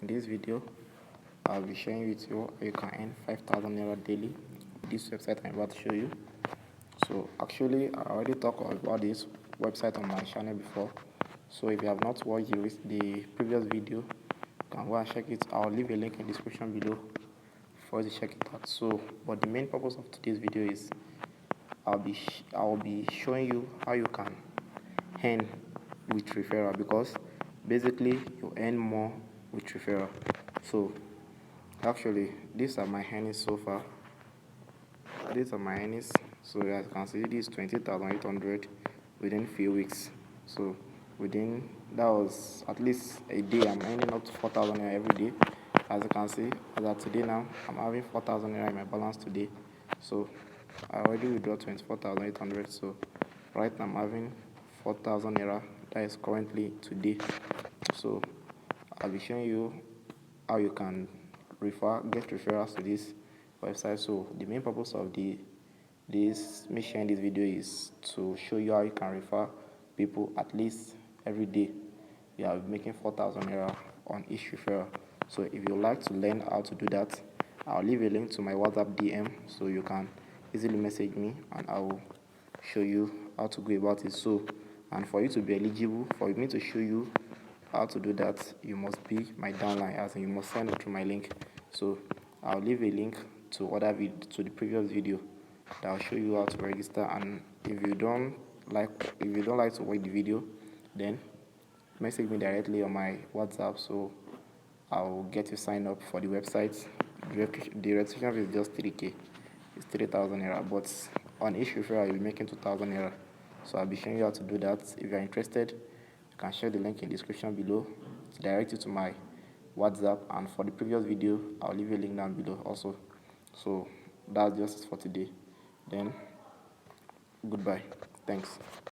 In this video, I'll be sharing with you how you can earn 5,000 naira daily with this website I'm about to show you. So actually, I already talked about this website on my channel before. So if you have not watched the previous video, you can go and check it. I'll leave a link in the description below for you to check it out. So, but the main purpose of today's video is I'll be showing you how you can earn with referral, because basically you earn more with referral. So actually, these are my earnings so far. These are my earnings. So as you can see, this is 20,800 within few weeks. So within, that was at least a day, I'm earning up to 4,000 naira every day. As you can see, as of today now, I'm having 4,000 naira in my balance today. So I already withdraw 24,800. So right now I'm having 4,000 naira. That is currently today. So I'll be showing you how you can get referrals to this website. So the main purpose of me sharing this video is to show you how you can refer people at least every day. You are making 4,000 naira on each referral. So if you like to learn how to do that, I'll leave a link to my WhatsApp DM so you can easily message me and I will show you how to go about it. So, and for you to be eligible, for me to show you how to do that, you must be my downline, as in you must sign up through my link. So I'll leave a link to the previous video that will show you how to register. And if you don't like to watch the video, then message me directly on my WhatsApp, so I'll get you signed up for the website. The registration fee is just 3k. It's 3,000 naira, but on each referral you'll be making 2,000 naira. So I'll be showing you how to do that. If you're interested, you can share the link in the description below to direct you to my WhatsApp, and for the previous video I'll leave a link down below also. So that's just for today. Then goodbye. Thanks.